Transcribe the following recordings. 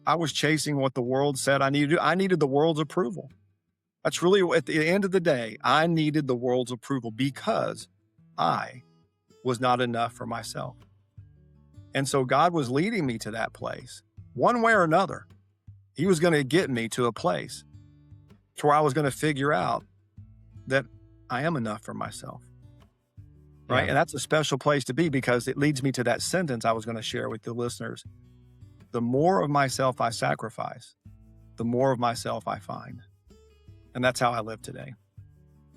I was chasing what the world said I needed to do. I needed the world's approval. That's really, at the end of the day, I needed the world's approval because I was not enough for myself. And so God was leading me to that place one way or another. He was going to get me to a place to where I was going to figure out that I am enough for myself. Right. Yeah. And that's a special place to be because it leads me to that sentence I was going to share with the listeners. The more of myself I sacrifice, the more of myself I find. And that's how I live today.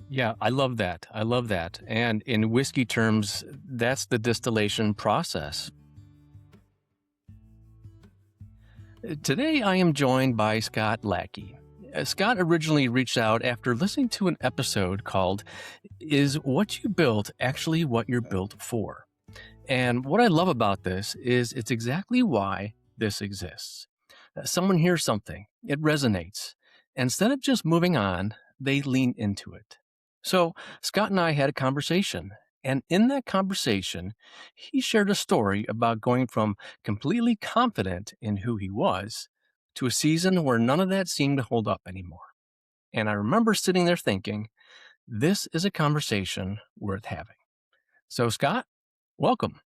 Yeah, I love that. I love that. And in whiskey terms, that's the distillation process. Today, I am joined by Scott Lackey. Scott originally reached out after listening to an episode called Is What You Built Actually What You're Built For? And what I love about this is it's exactly why this exists. Someone hears something, it resonates. Instead of just moving on, they lean into it. So Scott and I had a conversation. And in that conversation, he shared a story about going from completely confident in who he was to a season where none of that seemed to hold up anymore. And I remember sitting there thinking, this is a conversation worth having. So Scott, welcome.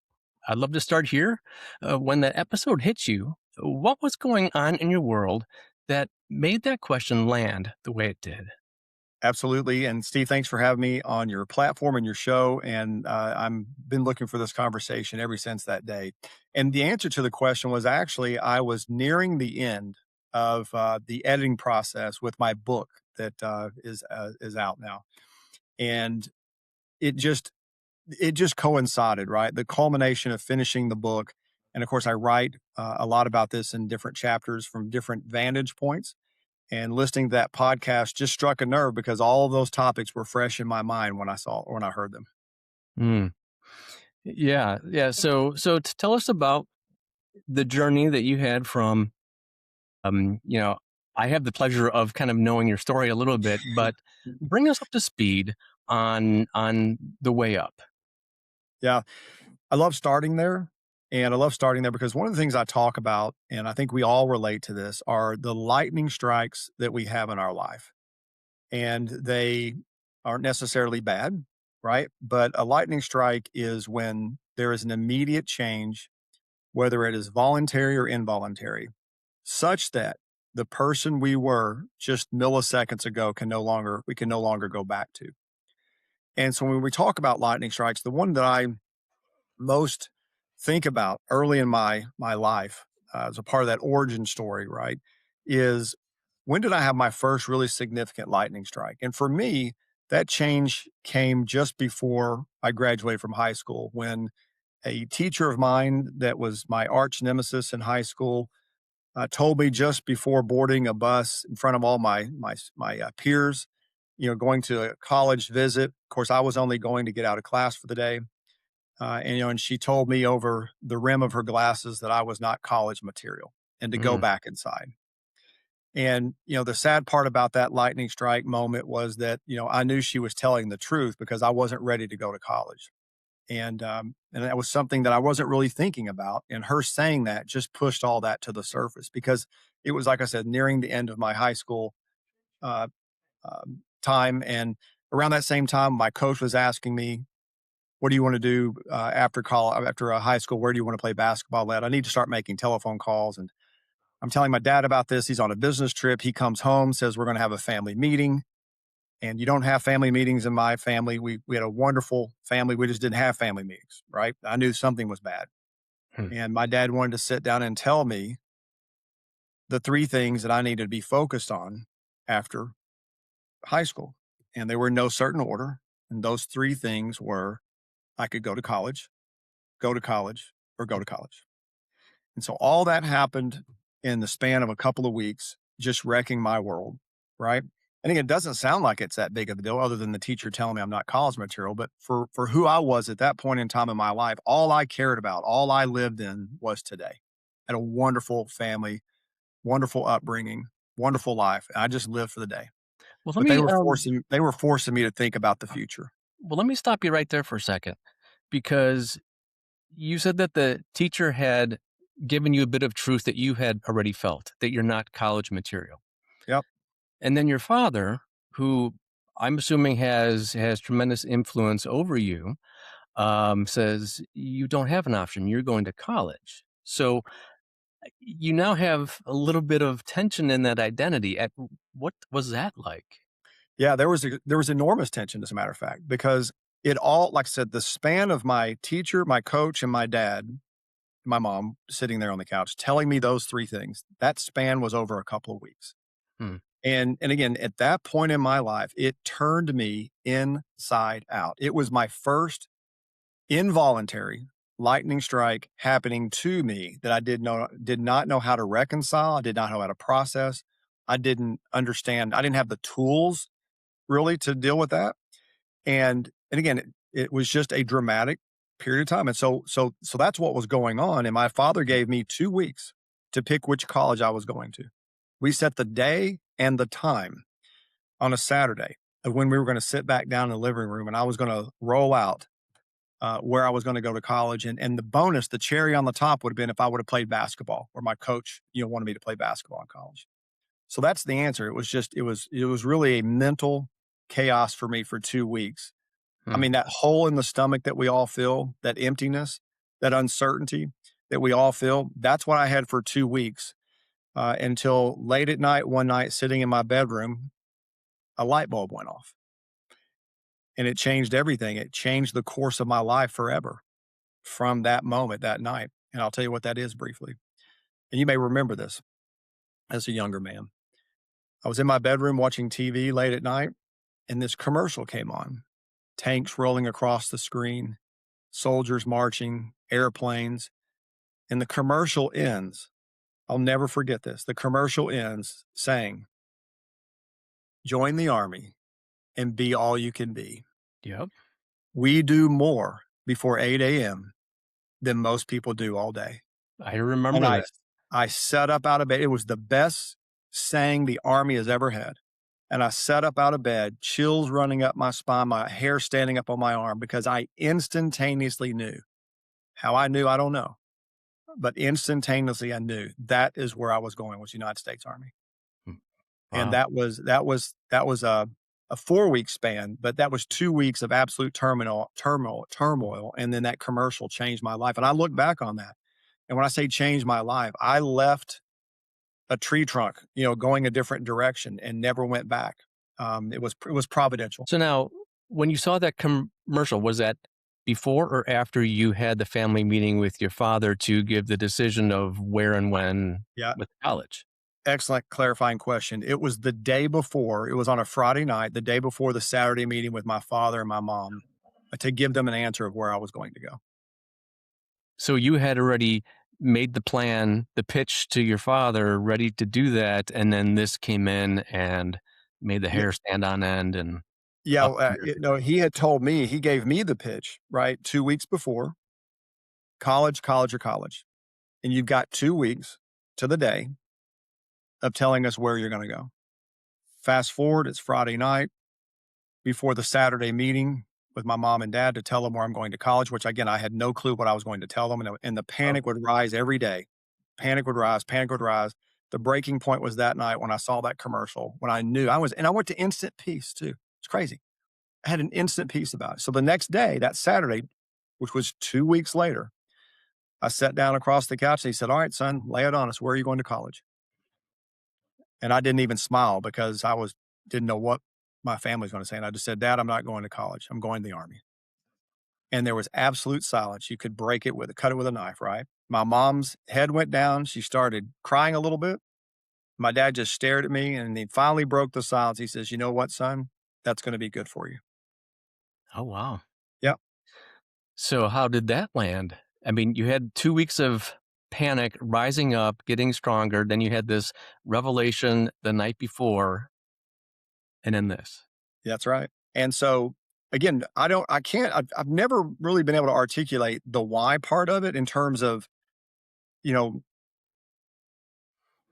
I'd love to start here. When that episode hit you, what was going on in your world that made that question land the way it did? Absolutely. And Steve, thanks for having me on your platform and your show. And I've been looking for this conversation ever since that day. And the answer to the question was actually, I was nearing the end of the editing process with my book that is out now. And it just coincided, right? The culmination of finishing the book. And of course, I write a lot about this in different chapters from different vantage points. And listening to that podcast just struck a nerve because all of those topics were fresh in my mind when I heard them. Mm. Yeah. So tell us about the journey that you had from, you know, I have the pleasure of kind of knowing your story a little bit, but bring us up to speed on the way up. Yeah, I love starting there. And I love starting there because one of the things I talk about, and I think we all relate to this, are the lightning strikes that we have in our life. And they aren't necessarily bad, right? But a lightning strike is when there is an immediate change, whether it is voluntary or involuntary, such that the person we were just milliseconds ago we can no longer go back to. And so when we talk about lightning strikes, the one that I most think about early in my life as a part of that origin story, right, is when did I have my first really significant lightning strike? And for me, that change came just before I graduated from high school when a teacher of mine that was my arch nemesis in high school told me just before boarding a bus in front of all my peers, going to a college visit. Of course, I was only going to get out of class for the day. And she told me over the rim of her glasses that I was not college material and to go Mm. back inside. And, the sad part about that lightning strike moment was that, I knew she was telling the truth because I wasn't ready to go to college. And that was something that I wasn't really thinking about. And her saying that just pushed all that to the surface because it was, like I said, nearing the end of my high school uh, time. And around that same time, my coach was asking me, what do you want to do after college, after high school? Where do you want to play basketball at? I need to start making telephone calls. And I'm telling my dad about this. He's on a business trip. He comes home, says, we're going to have a family meeting. And you don't have family meetings in my family. We had a wonderful family. We just didn't have family meetings, right? I knew something was bad. Hmm. And my dad wanted to sit down and tell me the three things that I needed to be focused on after high school. And they were in no certain order. And those three things were I could go to college, or go to college. And so all that happened in the span of a couple of weeks, just wrecking my world, right? I think it doesn't sound like it's that big of a deal other than the teacher telling me I'm not college material. But for who I was at that point in time in my life, all I cared about, all I lived in was today. I had a wonderful family, wonderful upbringing, wonderful life. And I just lived for the day. Well, But they were forcing me to think about the future. let me stop you right there for a second, because you said that the teacher had giving you a bit of truth that you had already felt, that you're not college material. Yep. And then your father, who I'm assuming has tremendous influence over you, says you don't have an option. You're going to college. So you now have a little bit of tension in that identity. What was that like? Yeah, there was enormous tension, as a matter of fact, because it all, like I said, the span of my teacher, my coach, and my dad, my mom sitting there on the couch telling me those 3 things, that span was over a couple of weeks. Hmm. And again, at that point in my life, it turned me inside out. It was my first involuntary lightning strike happening to me that I did not know how to reconcile. I did not know how to process. I didn't understand. I didn't have the tools really to deal with that. And again, it was just a dramatic period of time. And so that's what was going on. And my father gave me 2 weeks to pick which college I was going to. We set the day and the time on a Saturday of when we were going to sit back down in the living room and I was going to roll out where I was going to go to college. And the bonus, the cherry on the top would have been if I would have played basketball or my coach, wanted me to play basketball in college. So that's the answer. It was really a mental chaos for me for 2 weeks. I Hmm. mean, that hole in the stomach that we all feel, that emptiness, that uncertainty that we all feel, that's what I had for 2 weeks, until late at night, one night, sitting in my bedroom, a light bulb went off, and it changed everything. It changed the course of my life forever from that moment, that night, and I'll tell you what that is briefly, and you may remember this as a younger man. I was in my bedroom watching TV late at night, and this commercial came on, tanks rolling across the screen, soldiers marching, airplanes, and the commercial ends. I'll never forget this. The commercial ends saying, "Join the army and be all you can be. Yep. We do more before 8 a.m. than most people do all day." I And remember that. I sat up out of bed. It was the best saying the army has ever had. And I sat up out of bed, chills running up my spine, my hair standing up on my arm because I instantaneously knew. How I knew, I don't know. But instantaneously, I knew that is where I was going, was United States Army. Hmm. And Wow. that was a 4-week span, but that was 2 weeks of absolute turmoil, and then that commercial changed my life, and I look back on that, and when I say changed my life, I left a tree trunk, going a different direction and never went back. It was providential. So now, when you saw that commercial, was that before or after you had the family meeting with your father to give the decision of where and when Yeah, with college? excellent clarifying question. It was the day before, it was on a Friday night, the day before the Saturday meeting with my father and my mom, to give them an answer of where I was going to go. So you had already made the plan, the pitch to your father, ready to do that, and then this came in and made the hair stand on end and Yeah, up to your he had told me, he gave me the pitch, right, 2 weeks before, college, college, or college, and you've got 2 weeks to the day of telling us where you're gonna go. Fast forward, it's Friday night before the Saturday meeting with my mom and dad to tell them where I'm going to college, which again, I had no clue what I was going to tell them, and the oh, panic would rise every day. Panic would rise, panic would rise. The breaking point was that night when I saw that commercial, when I knew I went to instant peace too. It's crazy. I had an instant peace about it. So the next day, that Saturday, which was 2 weeks later, I sat down across the couch and he said, "All right, son, lay it on us. Where are you going to college?" And I didn't even smile because didn't know what my family was going to say. And I just said, "Dad, I'm not going to college. I'm going to the army." And there was absolute silence. You could cut it with a knife, right? My mom's head went down. She started crying a little bit. My dad just stared at me and he finally broke the silence. He says, "You know what, son? That's going to be good for you." oh wow. Yep. So how did that land? I mean, you had 2 weeks of panic, rising up, getting stronger, then you had this revelation the night before, and then this. That's right. And so again, I've never really been able to articulate the why part of it in terms of, you know,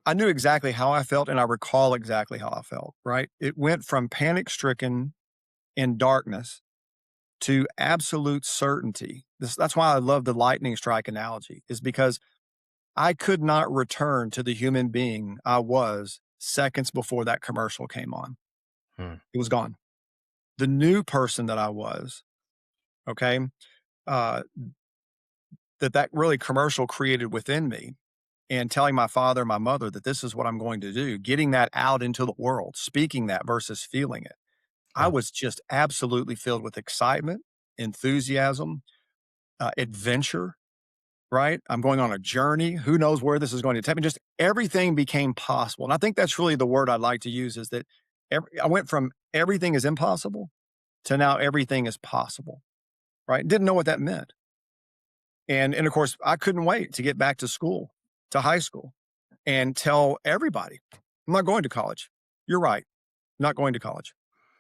I knew exactly how I felt and I recall exactly how I felt, right? It went from panic stricken in darkness to absolute certainty. That's why I love the lightning strike analogy, is because I could not return to the human being I was seconds before that commercial came on. Hmm. It was gone. The new person that I was, okay, uh, that really commercial created within me, and telling my father and my mother that this is what I'm going to do, getting that out into the world, speaking that versus feeling it. I Yeah. was just absolutely filled with excitement, enthusiasm, adventure, right? I'm going on a journey. Who knows where this is going to take me? Just everything became possible. And I think that's really the word I'd like to use is that I went from everything is impossible to now everything is possible, right? Didn't know what that meant. And of course, I couldn't wait to get back to school, to high school, and tell everybody, I'm not going to college. You're right. I'm not going to college.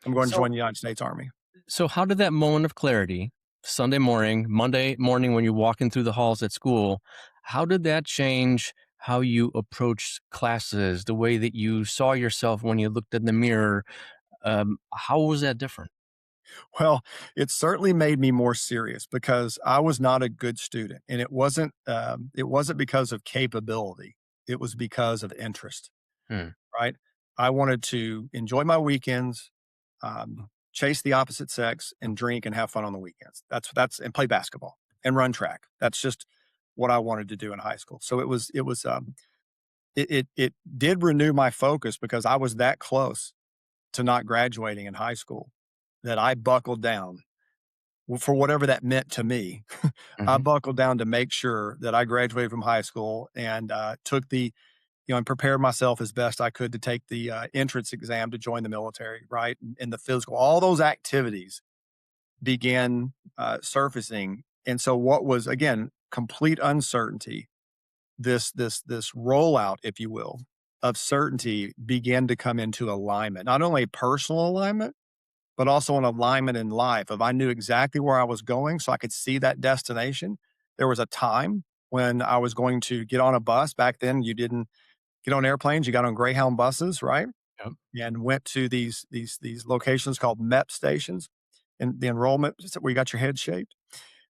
I'm going to So join the United States Army. so how did that moment of clarity, Sunday morning, Monday morning when you're walking through the halls at school, how did that change how you approached classes, the way that you saw yourself when you looked in the mirror? How was that different? Well, it certainly made me more serious because I was not a good student, and it wasn't because of capability. It was because of interest, Hmm. right? I wanted to enjoy my weekends, chase the opposite sex, and drink and have fun on the weekends. That's and play basketball and run track. That's just what I wanted to do in high school. So it did renew my focus because I was that close to not graduating in high school that I buckled down for whatever that meant to me. I Mhm. buckled down to make sure that I graduated from high school and took and prepared myself as best I could to take the entrance exam to join the military, right? And the physical, all those activities began surfacing. And so, what was again complete uncertainty, this rollout, if you will, of certainty began to come into alignment. Not only personal alignment, but also an alignment in life of I knew exactly where I was going so I could see that destination. There was a time when I was going to get on a bus. Back then, you didn't get on airplanes, you got on Greyhound buses, right? Yep. And went to these locations called MEP stations and the enrollment where you got your head shaped.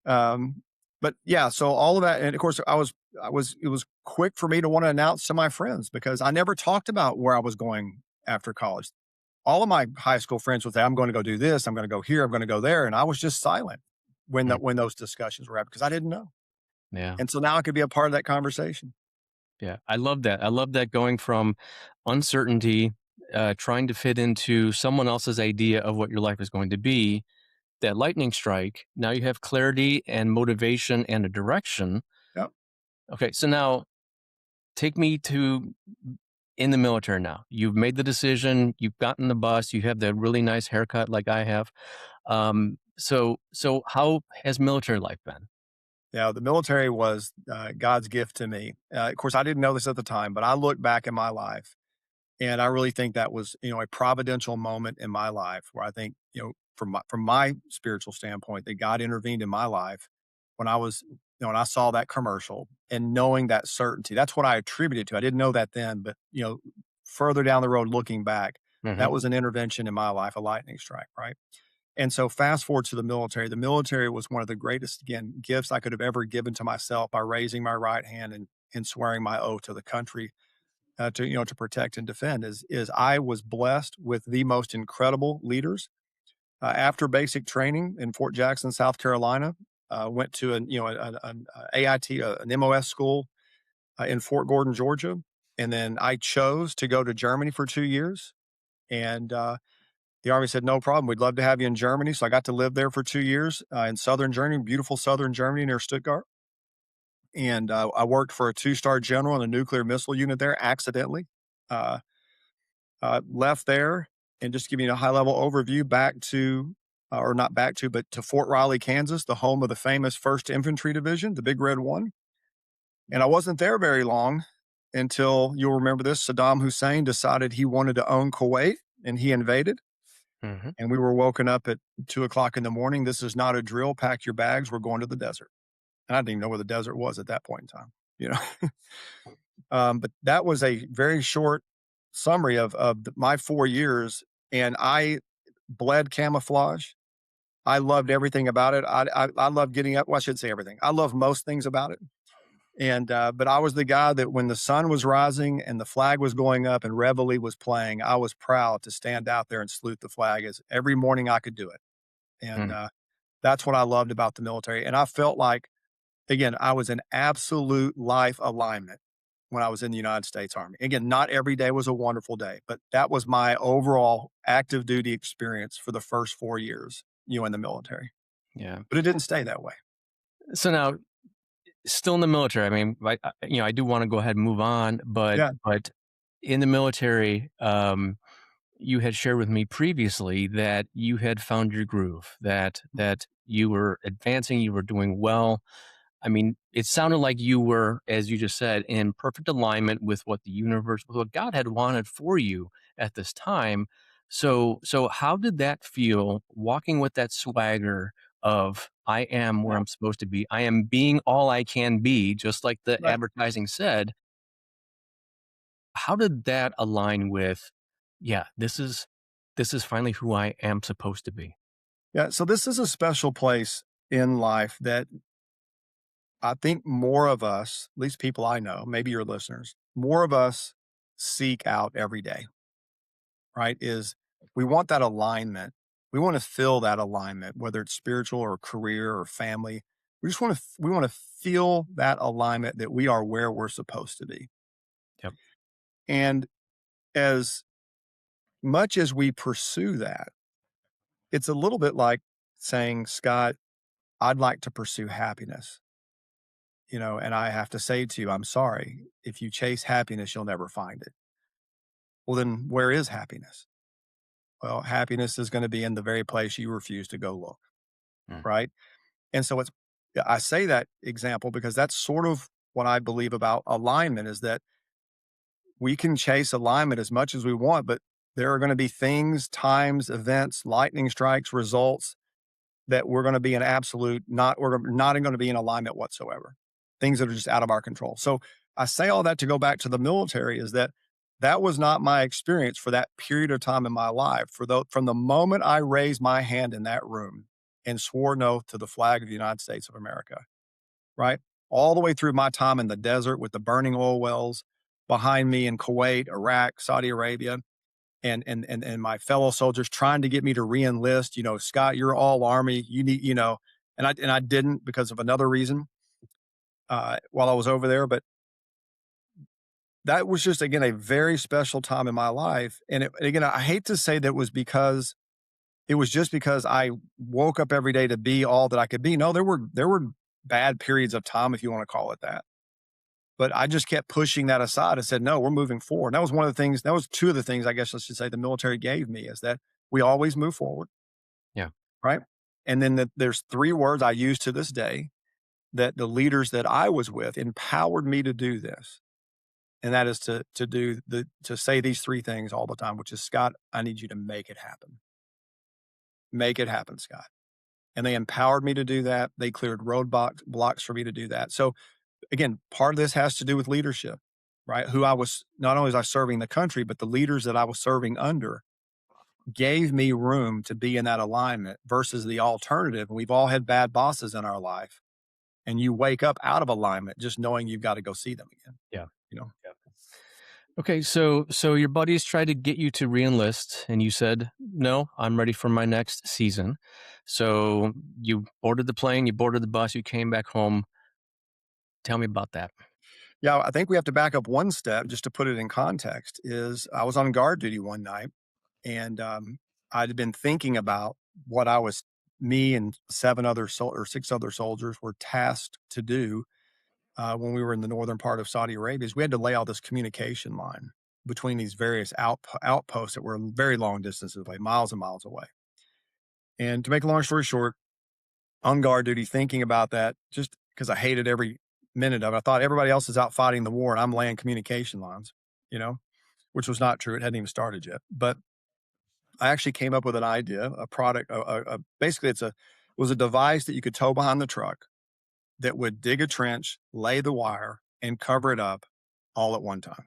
Um, but yeah, so all of that, and of course, it was quick for me to want to announce to my friends because I never talked about where I was going after college. All of my high school friends would say, "I'm going to go do this. I'm going to go here. I'm going to go there," and I was just silent Mm. when those discussions were happening because I didn't know. Yeah. And so now I could be a part of that conversation. Yeah. I love that. I love that going from uncertainty, trying to fit into someone else's idea of what your life is going to be, that lightning strike. Now you have clarity and motivation and a direction. Yep. Okay. So now take me to in the military now. You've made the decision, you've gotten the bus, you have that really nice haircut like I have. So how has military life been? Yeah, the military was God's gift to me. Of course, I didn't know this at the time, but I look back in my life, and I really think that was a providential moment in my life where I think from my spiritual standpoint that God intervened in my life when I was when I saw that commercial and knowing that certainty. That's what I attributed to. I didn't know that then, but further down the road, looking back, Hmm. that was an intervention in my life, a lightning strike, right? And so fast forward to the military. The military was one of the greatest, again, gifts I could have ever given to myself by raising my right hand and swearing my oath to the country to protect and defend. Is I was blessed with the most incredible leaders. After basic training in Fort Jackson, South Carolina, went to an AIT, an MOS school in Fort Gordon, Georgia, and then I chose to go to Germany for 2 years. And the Army said, "No problem. We'd love to have you in Germany." So I got to live there for 2 years in southern Germany, beautiful southern Germany near Stuttgart. And I worked for a two-star general in a nuclear missile unit there accidentally. Uh, Left there and just give you a high-level overview back to, or not back to, but to Fort Riley, Kansas, the home of the famous 1st Infantry Division, the Big Red One. And I wasn't there very long until you'll remember this. Saddam Hussein decided he wanted to own Kuwait and he invaded. Hmm. And we were woken up at 2 o'clock in the morning. This is not a drill. Pack your bags. We're going to the desert. And I didn't even know where the desert was at that point in time, you know. But that was a very short summary of my 4 years, and I bled camouflage. I loved everything about it. I loved getting up. Well, I should say everything. I love most things about it. And but I was the guy that when the sun was rising and the flag was going up and Reveille was playing, I was proud to stand out there and salute the flag as every morning I could do it. And Mm, that's what I loved about the military. And I felt like, again, I was in absolute life alignment when I was in the United States Army. Again, not every day was a wonderful day, but that was my overall active duty experience for the first 4 years, in the military. yeah. But it didn't stay that way. So now, still in the military, I mean, I do want to go ahead and move on, Yeah, but in the military, you had shared with me previously that you had found your groove, that you were advancing, you were doing well. I mean, it sounded like you were, as you just said, in perfect alignment with what the universe, with what God had wanted for you at this time. So how did that feel walking with that swagger of I am where yeah, I'm supposed to be. I am being all I can be, just like the right. advertising said. How did that align with, yeah, this is finally who I am supposed to be? Yeah, so this is a special place in life that I think more of us, at least people I know, maybe your listeners, more of us seek out every day, right? Is we want that alignment. We want to feel that alignment, whether it's spiritual or career or family. We want to feel that alignment that we are where we're supposed to be. Yep. And as much as we pursue that, it's a little bit like saying, Scott, I'd like to pursue happiness. And I have to say to you, I'm sorry. If you chase happiness, you'll never find it. Well, then where is happiness? Well, happiness is going to be in the very place you refuse to go look, Mm. right? And so yeah, I say that example because that's sort of what I believe about alignment is that we can chase alignment as much as we want, but there are going to be things, times, events, lightning strikes, results that we're going to be in absolute not we're not going to be in alignment whatsoever. Things that are just out of our control. So I say all that to go back to the military is that that was not my experience for that period of time in my life. From the moment I raised my hand in that room and swore an oath to the flag of the United States of America, right? All the way through my time in the desert with the burning oil wells behind me in Kuwait, Iraq, Saudi Arabia, and my fellow soldiers trying to get me to reenlist. Scott, you're all Army. You need, and I didn't because of another reason while I was over there. But that was just again a very special time in my life. And again, I hate to say that it was just because I woke up every day to be all that I could be. No, there were bad periods of time, if you want to call it that. But I just kept pushing that aside and said, no, we're moving forward. And that was one of the things, that was two of the things I guess I should say the military gave me is that we always move forward, Yeah. right? And then there's three words I use to this day that the leaders that I was with empowered me to do this. And that is to say these three things all the time, which is Scott, I need you to make it happen. Make it happen, Scott. And they empowered me to do that. They cleared blocks for me to do that. So again, part of this has to do with leadership, right? Who I was not only was I serving the country, but the leaders that I was serving under gave me room to be in that alignment versus the alternative. We've all had bad bosses in our life, and you wake up out of alignment just knowing you've got to go see them again. Yeah. You know, Yeah. Okay, so your buddies tried to get you to reenlist, and you said, "No, I'm ready for my next season." So you boarded the plane, you boarded the bus, you came back home. Tell me about that. yeah, I think we have to back up one step just to put it in context. Is I was on guard duty one night, and I'd been thinking about what me and or six other soldiers were tasked to do when we were in the northern part of Saudi Arabia is we had to lay out this communication line between these various outposts that were very long distances away, miles and miles away. And to make a long story short, on guard duty, thinking about that, just because I hated every minute of it, I thought everybody else is out fighting the war and I'm laying communication lines, you know, which was not true. It hadn't even started yet. But I actually came up with an idea, a product, basically it was a device that you could tow behind the truck that would dig a trench, lay the wire, and cover it up all at one time.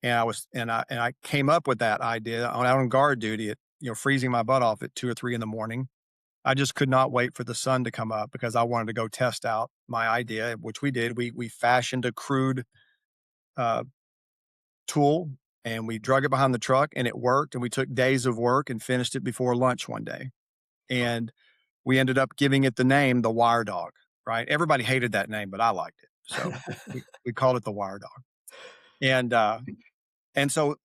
And I came up with that idea out on guard duty at freezing my butt off at 2 or 3 in the morning. I just could not wait for the sun to come up because I wanted to go test out my idea, which we did. We fashioned a crude uh, tool and we drug it behind the truck and it worked. And we took days of work and finished it before lunch one day. And we ended up giving it the name the Wire Dog. Right? Everybody hated that name, but I liked it, so we called it the Wire Dog. And so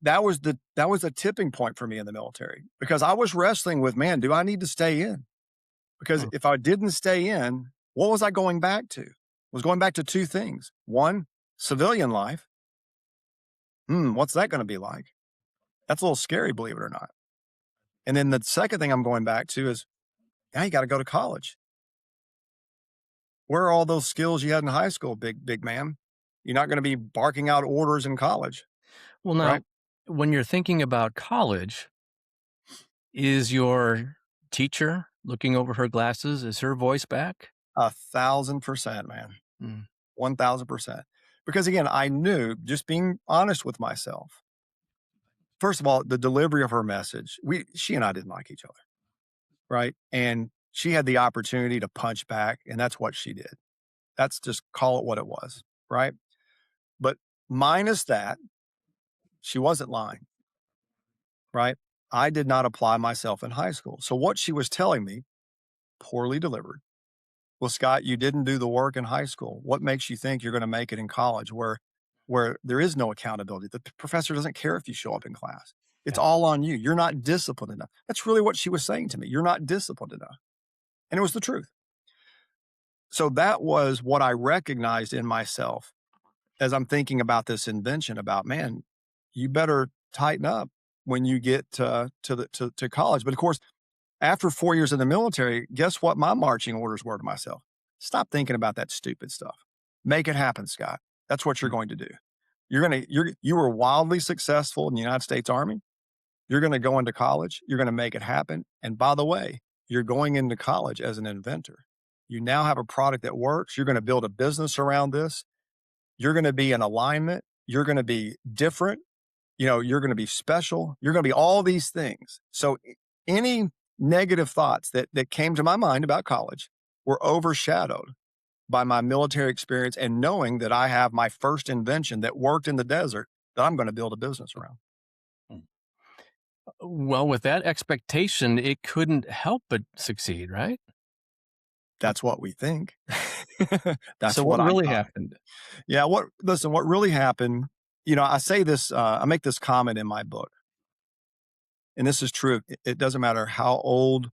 that was a tipping point for me in the military because I was wrestling with, man, do I need to stay in? Because Hmm. if I didn't stay in, what was I going back to? I was going back to two things. One, civilian life. What's that going to be like? That's a little scary, believe it or not. And then the second thing I'm going back to is, now you got to go to college. Where are all those skills you had in high school, big man? You're not going to be barking out orders in college, Well, right? now, when you're thinking about college, is your teacher looking over her glasses? Is her voice back? 1,000%, man. Mm. 1,000%. Because again, I knew, just being honest with myself. First of all, the delivery of her message, she and I didn't like each other, right? And she had the opportunity to punch back, and that's what she did. That's just call it what it was, right? But minus that, she wasn't lying, right? I did not apply myself in high school. So what she was telling me, poorly delivered. Well, Scott, you didn't do the work in high school. What makes you think you're going to make it in college where there is no accountability? The professor doesn't care if you show up in class. It's Yeah. all on you. You're not disciplined enough. That's really what she was saying to me. You're not disciplined enough. And it was the truth. So that was what I recognized in myself as I'm thinking about this invention about, man, you better tighten up when you get to college. But of course, after 4 years in the military, guess what my marching orders were to myself? Stop thinking about that stupid stuff. Make it happen, Scott. That's what you're Mm. going to do. You were wildly successful in the United States Army. You're going to go into college. You're going to make it happen. And by the way, you're going into college as an inventor. You now have a product that works. You're going to build a business around this. You're going to be in alignment. You're going to be different. You're going to be special. You're going to be all these things. So any negative thoughts that came to my mind about college were overshadowed by my military experience and knowing that I have my first invention that worked in the desert that I'm going to build a business around. Mm. Well, with that expectation, it couldn't help but succeed, right? That's what we think. That's So what what I really thought. happened? Yeah. What really happened, I say this, I make this comment in my book, and this is true. It doesn't matter how old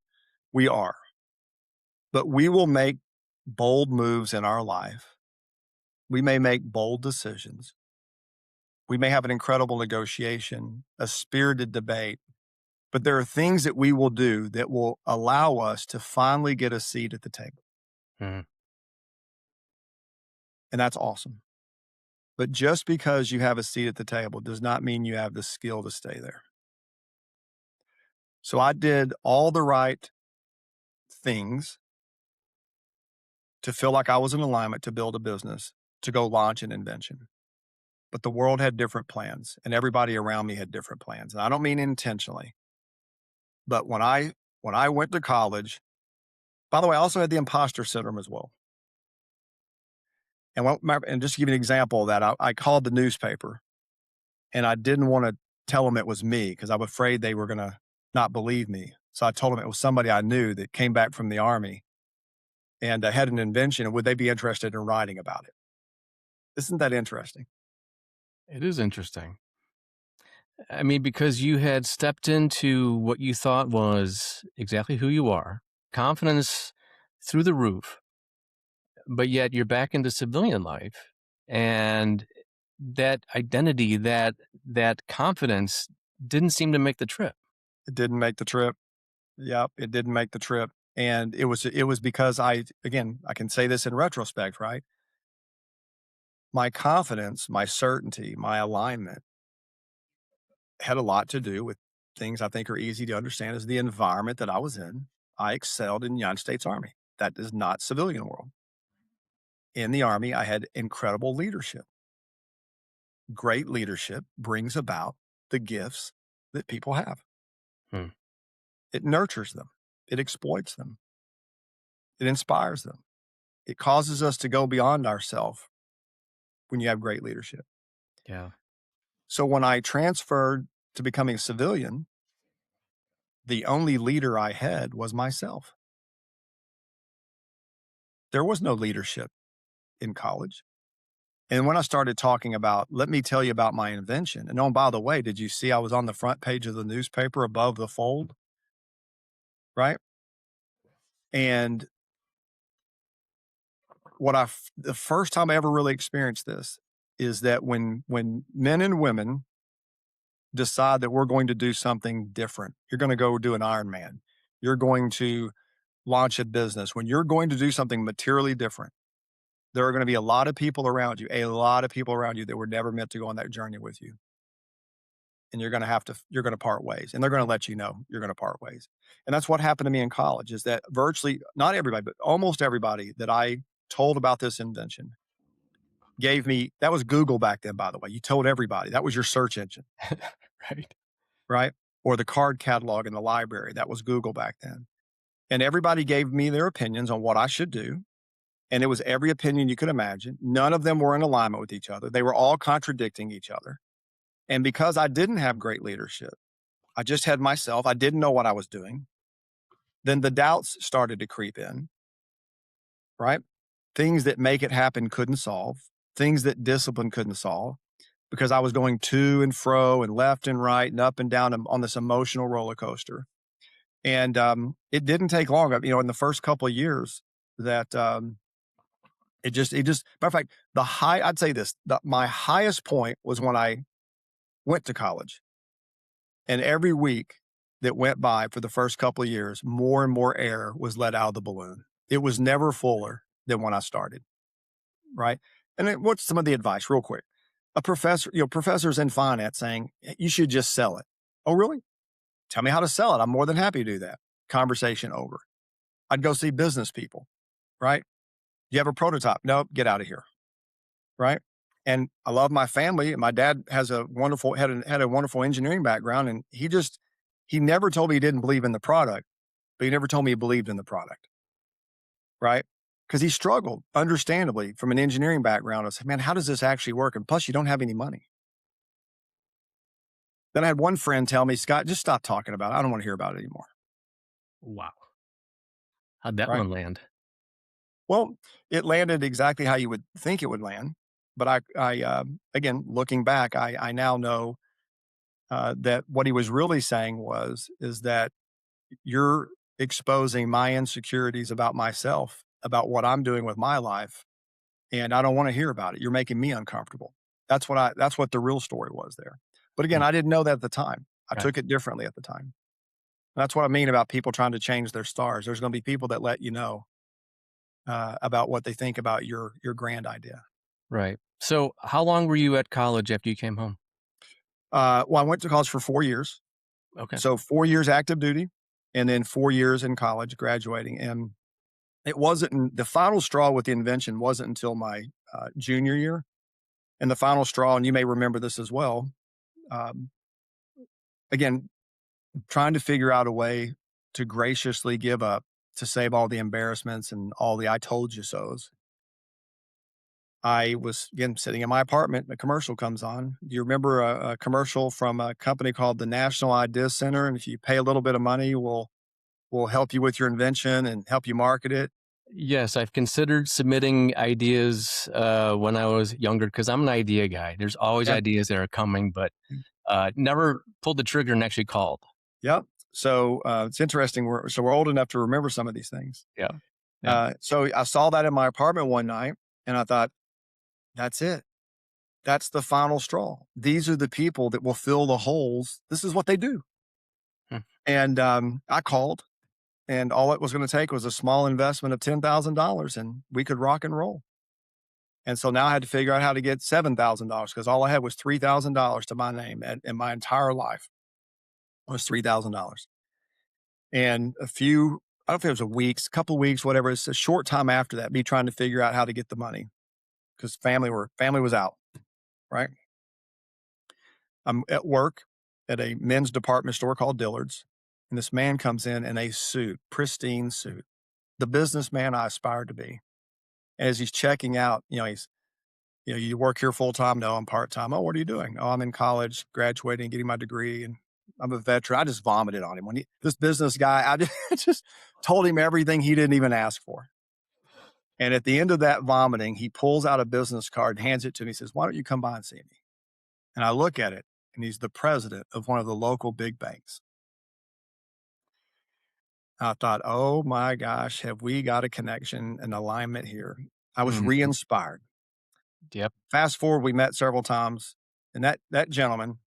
we are, but we will make bold moves in our life. We may make bold decisions. We may have an incredible negotiation, a spirited debate, but there are things that we will do that will allow us to finally get a seat at the table. Mm. And that's awesome. But just because you have a seat at the table does not mean you have the skill to stay there. So I did all the right things to feel like I was in alignment to build a business, to go launch an invention. But the world had different plans and everybody around me had different plans. And I don't mean intentionally, but when I went to college, by the way, I also had the imposter syndrome as well. And just to give you an example of that, I called the newspaper and I didn't want to tell them it was me because I'm afraid they were going to not believe me. So I told them it was somebody I knew that came back from the army and had an invention. And would they be interested in writing about it? Isn't that interesting? It is interesting. I mean, because you had stepped into what you thought was exactly who you are, confidence through the roof, but yet you're back into civilian life. And that identity, that confidence didn't seem to make the trip. It didn't make the trip. Yep, it didn't make the trip. And it was because I can say this in retrospect, right? My confidence, my certainty, my alignment had a lot to do with things I think are easy to understand is the environment that I was in. I excelled in the United States Army. That is not civilian world. In the Army, I had incredible leadership. Great leadership brings about the gifts that people have. Hmm. It nurtures them. It exploits them. It inspires them. It causes us to go beyond ourselves when you have great leadership. Yeah. So when I transferred to becoming a civilian, the only leader I had was myself. There was no leadership in college. And when I started talking about, let me tell you about my invention. And oh, and by the way, did you see I was on the front page of the newspaper above the fold? Right. And the first time I ever really experienced this is that when men and women decide that we're going to do something different, you're going to go do an Ironman, you're going to launch a business, when you're going to do something materially different, there are going to be a lot of people around you, that were never meant to go on that journey with you. And you're going to part ways, and they're going to let you know you're going to part ways. And that's what happened to me in college, is that virtually not everybody, but almost everybody that I told about this invention gave me, that was Google back then, by the way. You told everybody, that was your search engine, Right. right? Or the card catalog in the library, that was Google back then. And everybody gave me their opinions on what I should do. And it was every opinion you could imagine. None of them were in alignment with each other. They were all contradicting each other. And because I didn't have great leadership, I just had myself, I didn't know what I was doing. Then the doubts started to creep in, right? Things that make it happen couldn't solve, things that discipline couldn't solve, because I was going to and fro and left and right and up and down on this emotional roller coaster. And it didn't take long, in the first couple of years that matter of fact, I'd say this, my highest point was when I went to college. And every week that went by for the first couple of years, more and more air was let out of the balloon. It was never fuller than when I started, right? And what's some of the advice, real quick? A professor, professors in finance saying you should just sell it. Oh, really? Tell me how to sell it. I'm more than happy to do that. Conversation over. I'd go see business people, right? You have a prototype? Nope, get out of here, right? And I love my family. My dad has had a wonderful engineering background, and he never told me he didn't believe in the product, but he never told me he believed in the product, right? Because he struggled, understandably, from an engineering background. I said, man, how does this actually work? And plus, you don't have any money. Then I had one friend tell me, Scott, just stop talking about it. I don't want to hear about it anymore, Wow. How'd that right? one land? Well, it landed exactly how you would think it would land. But again, looking back, I now know that what he was really saying is that you're exposing my insecurities about myself, about what I'm doing with my life, and I don't want to hear about it. You're making me uncomfortable. That's what the real story was there. But again, Mm, I didn't know that at the time. I right. took it differently at the time. That's what I mean about people trying to change their stars. There's going to be people that let you know about what they think about your grand idea. Right. So, how long were you at college after you came home? Well, I went to college for 4 years, Okay. so 4 years active duty, and then 4 years in college, graduating. And the final straw with the invention wasn't until my junior year. And the final straw, and you may remember this as well. Um, again, trying to figure out a way to graciously give up to save all the embarrassments and all the I told you so's. I was, again, sitting in my apartment, a commercial comes on. Do you remember a commercial from a company called the National Idea Center? And if you pay a little bit of money, we'll help you with your invention and help you market it. Yes, I've considered submitting ideas when I was younger because I'm an idea guy. There's always Yeah. ideas that are coming, but never pulled the trigger and actually called. Yep. So it's interesting. We're old enough to remember some of these things. Yeah. Yeah. So I saw that in my apartment one night, and I thought, that's it. That's the final straw. These are the people that will fill the holes. This is what they do. Hmm. And I called, and all it was going to take was a small investment of $10,000, and we could rock and roll. And so now I had to figure out how to get $7,000, because all I had was $3,000 to my name, in my entire life was $3,000. And I don't know if it was a couple of weeks, whatever. It's a short time after that, me trying to figure out how to get the money, because family was out, right? I'm at work at a men's department store called Dillard's. And this man comes in a suit, pristine suit, the businessman I aspired to be. And as he's checking out, you work here full time? No, I'm part time. Oh, what are you doing? Oh, I'm in college, graduating, getting my degree, and I'm a veteran. I just vomited on him this business guy. I just told him everything he didn't even ask for. And at the end of that vomiting, he pulls out a business card and hands it to me. He says, "Why don't you come by and see me?" And I look at it, and he's the president of one of the local big banks. I thought, "Oh my gosh, have we got a connection and alignment here?" I was Mhm. re-inspired. Yep. Fast forward, we met several times, and that gentleman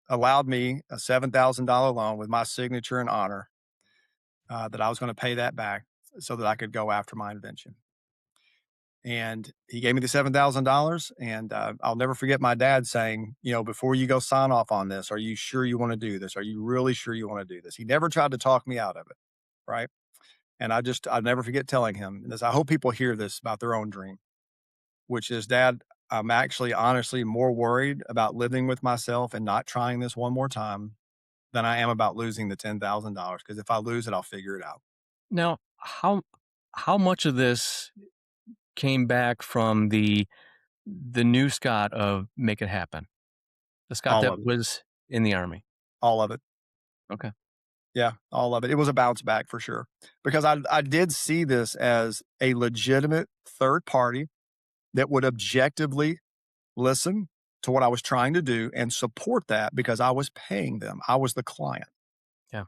allowed me a $7,000 loan with my signature and honor, that I was gonna pay that back so that I could go after my invention. And he gave me the $7,000, and, I'll never forget my dad saying, "Before you go sign off on this, are you sure you wanna do this? Are you really sure you wanna do this?" He never tried to talk me out of it, right? And I'll never forget telling him this. I hope people hear this about their own dream, which is, "Dad, I'm actually honestly more worried about living with myself and not trying this one more time than I am about losing the $10,000, because if I lose it, I'll figure it out." Now, how much of this came back from the new Scott of Make It Happen? The Scott All that of it. was in the Army. All of it. Okay. Yeah, all of it. It was a bounce back for sure, because I did see this as a legitimate third party that would objectively listen to what I was trying to do and support that because I was paying them. I was the client, Yeah.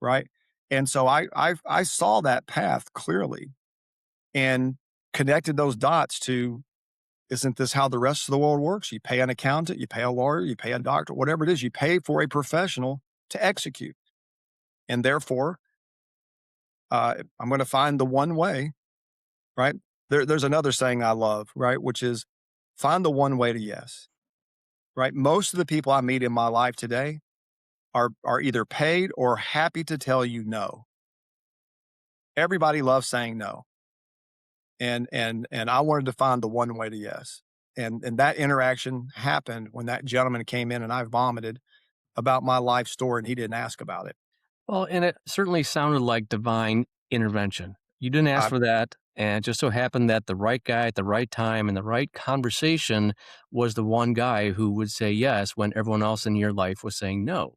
right? And so I saw that path clearly and connected those dots to, isn't this how the rest of the world works? You pay an accountant, you pay a lawyer, you pay a doctor, whatever it is, you pay for a professional to execute. And therefore, I'm going to find the one way, right? There's another saying I love, right? Which is, find the one way to yes, right? Most of the people I meet in my life today are either paid or happy to tell you no. Everybody loves saying no. And I wanted to find the one way to yes. And that interaction happened when that gentleman came in and I vomited about my life story and he didn't ask about it. Well, and it certainly sounded like divine intervention. You didn't ask I for that, and it just so happened that the right guy at the right time and the right conversation was the one guy who would say yes when everyone else in your life was saying no.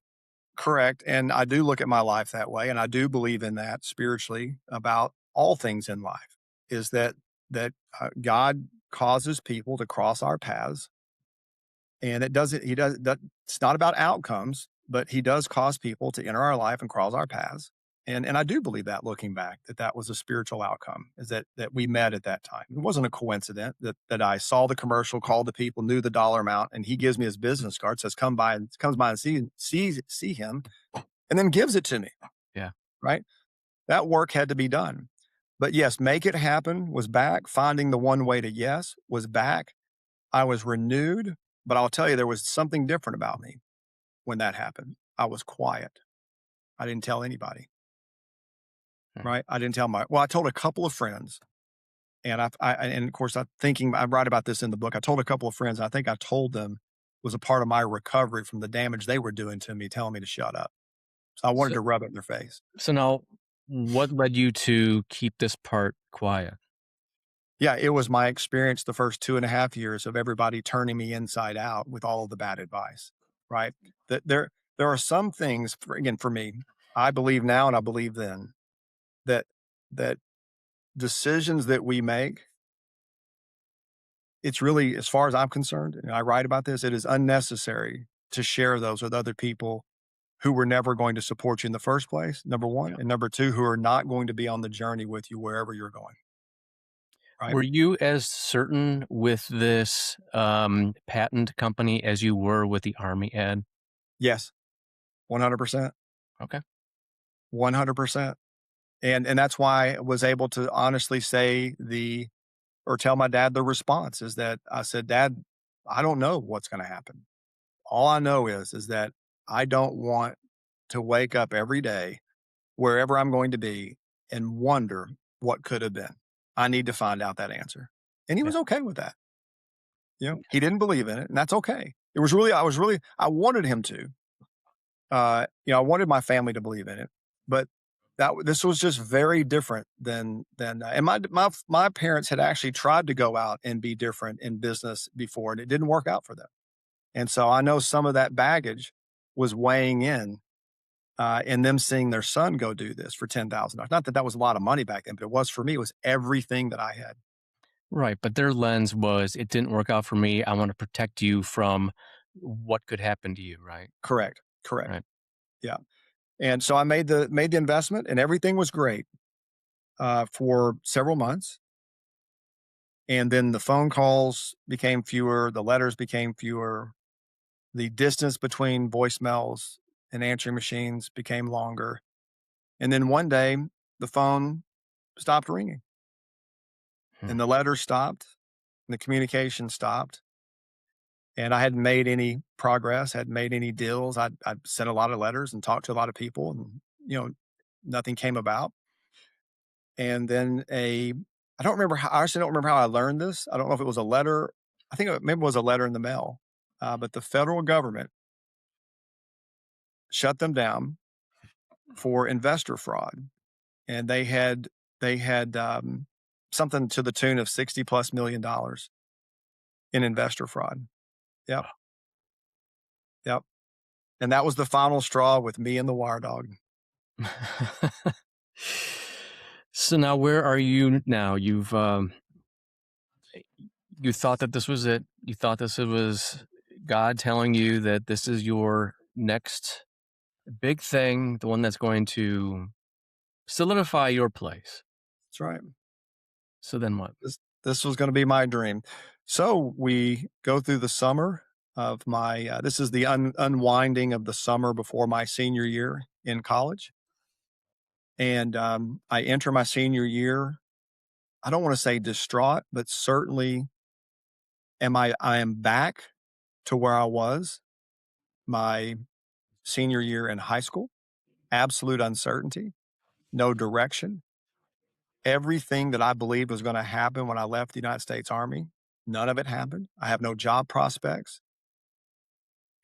Correct. And I do look at my life that way. And I do believe in that spiritually about all things in life, is that God causes people to cross our paths. And it's not about outcomes, but he does cause people to enter our life and cross our paths. And I do believe that, looking back, that was a spiritual outcome, is that we met at that time. It wasn't a coincidence that I saw the commercial, called the people, knew the dollar amount, and he gives me his business card, says, comes by and see him, and then gives it to me, Yeah. right? That work had to be done. But yes, make it happen was back. Finding the one way to yes was back. I was renewed, but I'll tell you, there was something different about me when that happened. I was quiet. I didn't tell anybody, Mm. right? I didn't tell I told a couple of friends, and and of course, I write about this in the book. I told a couple of friends. I think I told them was a part of my recovery from the damage they were doing to me, telling me to shut up. So I wanted So, to rub it in their face. so now, what led you to keep this part quiet? Yeah, it was my experience the first 2.5 years of everybody turning me inside out with all of the bad advice, right? That there are some things, again, for me, I believe now and I believe then, that that decisions that we make, it's really, as far as I'm concerned, and I write about this, it is unnecessary to share those with other people who were never going to support you in the first place, number one, Yeah. and number two, who are not going to be on the journey with you wherever you're going, right? Were you as certain with this patent company as you were with the Army ad? Yes, 100%, Okay. 100%. And that's why I was able to honestly say or tell my dad the response, is that I said, "Dad, I don't know what's gonna happen. All I know is that I don't want to wake up every day, wherever I'm going to be, and wonder what could have been. I need to find out that answer." And he Yeah. was okay with that. He didn't believe in it, and that's okay. I wanted him to. I wanted my family to believe in it, but this was just very different and my parents had actually tried to go out and be different in business before, and it didn't work out for them. And so I know some of that baggage was weighing in them seeing their son go do this for $10,000. Not that that was a lot of money back then, but it was for me. It was everything that I had. Right, but their lens was, "It didn't work out for me. I wanna protect you from what could happen to you," right? Correct. Correct. Right. Yeah. And so I made the investment, and everything was great for several months. And then the phone calls became fewer, the letters became fewer, the distance between voicemails and answering machines became longer. And then one day, the phone stopped ringing, Hmm. and the letters stopped, and the communication stopped. And I hadn't made any progress, hadn't made any deals. I'd sent a lot of letters and talked to a lot of people, and you know, nothing came about. And then I don't remember how, I actually don't remember how I learned this. I don't know if it was a letter. I think maybe it was a letter in the mail. But the federal government shut them down for investor fraud, and they had something to the tune of 60+ million dollars in investor fraud. Yep, yep. And that was the final straw with me and the wire dog. So now where are you now? You thought that this was it. You thought this was God telling you that this is your next big thing, the one that's going to solidify your place. That's right. So then what? This was going to be my dream. So we go through the summer of my. This is the unwinding of the summer before my senior year in college, and I enter my senior year. I don't want to say distraught, but certainly I am back to where I was my senior year in high school. Absolute uncertainty, no direction. Everything that I believed was going to happen when I left the United States Army, none of it happened. I have no job prospects.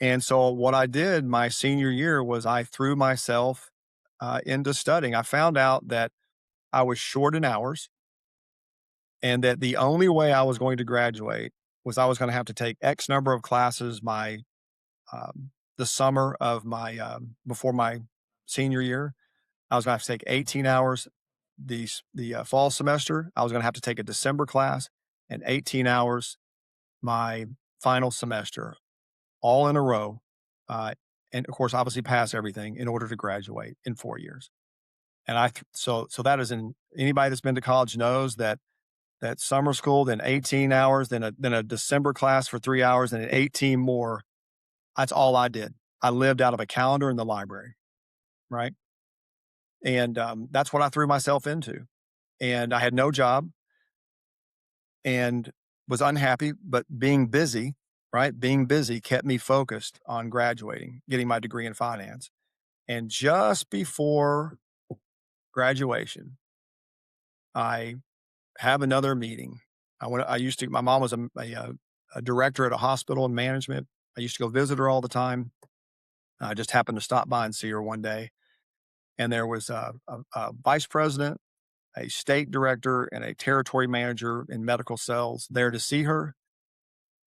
And so what I did my senior year was I threw myself into studying. I found out that I was short in hours and that the only way I was going to graduate was I was going to have to take X number of classes the summer of my before my senior year. I was going to have to take 18 hours the fall semester. I was going to have to take a December class and 18 hours my final semester, all in a row. Uh, and of course, obviously pass everything in order to graduate in 4 years. And so that is in anybody that's been to college knows that summer school, then 18 hours, then a December class for 3 hours, and then 18 more. That's all I did. I lived out of a calendar in the library, right? And that's what I threw myself into. And I had no job and was unhappy, but being busy, right? Being busy kept me focused on graduating, getting my degree in finance. And just before graduation, I have another meeting. My mom was a director at a hospital in management. I used to go visit her all the time. I just happened to stop by and see her one day. And there was a vice president, a state director, and a territory manager in medical sales there to see her.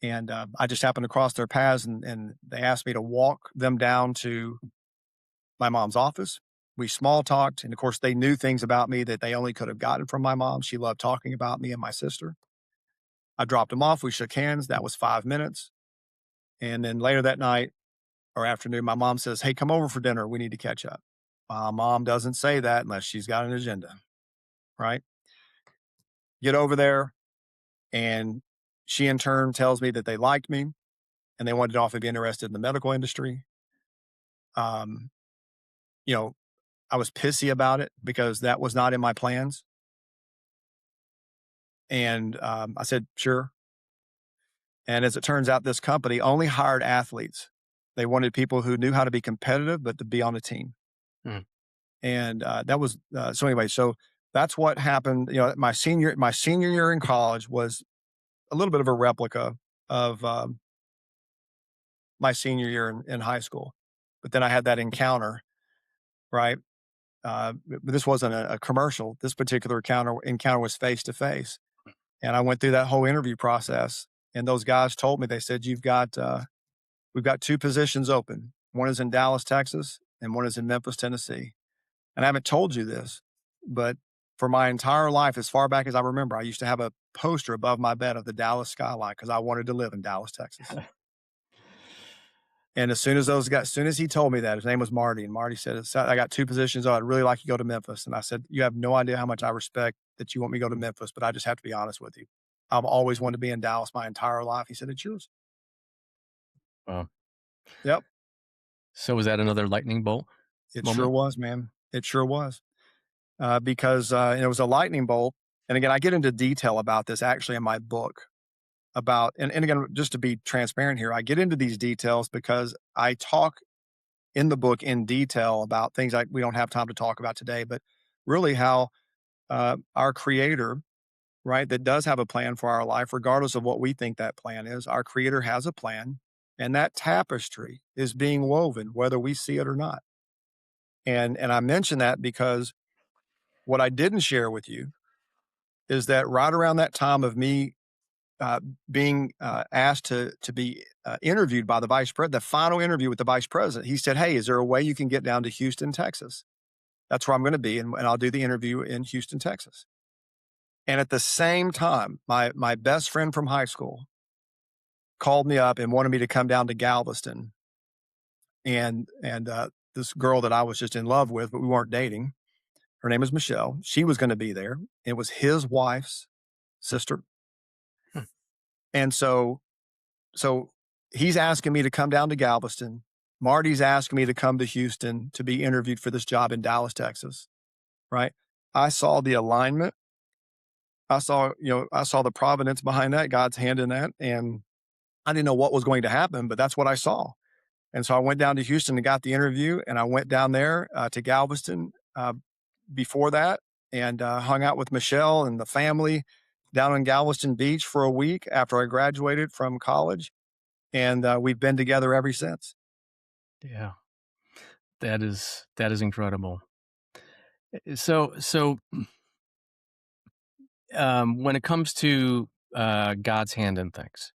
And I just happened to cross their paths, and they asked me to walk them down to my mom's office. We small talked. And of course, they knew things about me that they only could have gotten from my mom. She loved talking about me and my sister. I dropped them off. We shook hands. That was 5 minutes. And then later that night or afternoon, my mom says, "Hey, come over for dinner. We need to catch up." My mom doesn't say that unless she's got an agenda, right? Get over there. And she in turn tells me that they liked me and they wanted to also be interested in the medical industry. Um, you know, I was pissy about it because that was not in my plans. And I said, sure. And as it turns out, this company only hired athletes. They wanted people who knew how to be competitive, but to be on a team. Mm. And that was so anyway. So that's what happened. My senior year in college was a little bit of a replica of my senior year in high school. But then I had that encounter, right? But this wasn't a commercial. This particular encounter was face to face, and I went through that whole interview process. And those guys told me, they said, we've got two positions open. One is in Dallas, Texas, and one is in Memphis, Tennessee. And I haven't told you this, but for my entire life, as far back as I remember, I used to have a poster above my bed of the Dallas skyline because I wanted to live in Dallas, Texas. And as soon as he told me that, his name was Marty, and Marty said, I got two positions. Oh, I'd really like you to go to Memphis. And I said, you have no idea how much I respect that you want me to go to Memphis, but I just have to be honest with you. I've always wanted to be in Dallas my entire life. He said, it's yours. Wow. Yep. So was that another lightning bolt It sure moment? was, man. It sure was. Because it was a lightning bolt. And again, I get into detail about this actually in my book about, and again, just to be transparent here, I get into these details because I talk in the book in detail about things like we don't have time to talk about today, but really how our creator, right, that does have a plan for our life, regardless of what we think that plan is, our creator has a plan, and that tapestry is being woven, whether we see it or not. And I mention that because what I didn't share with you is that right around that time of me uh, being asked to be interviewed by the vice president, the final interview with the vice president, he said, "Hey, is there a way you can get down to Houston, Texas? That's where I'm going to be, and I'll do the interview in Houston, Texas." And at the same time, my best friend from high school called me up and wanted me to come down to Galveston, and this girl that I was just in love with, but we weren't dating. Her name is Michelle. She was going to be there. It was his wife's sister, Hmm. and so he's asking me to come down to Galveston. Marty's asking me to come to Houston to be interviewed for this job in Dallas, Texas. Right? I saw the alignment. I saw the providence behind that, God's hand in that, and I didn't know what was going to happen, but that's what I saw. And so I went down to Houston and got the interview, and I went down there to Galveston before that and hung out with Michelle and the family down on Galveston Beach for a week after I graduated from college, and we've been together ever since. Yeah. That is incredible. So, when it comes to, God's hand in things,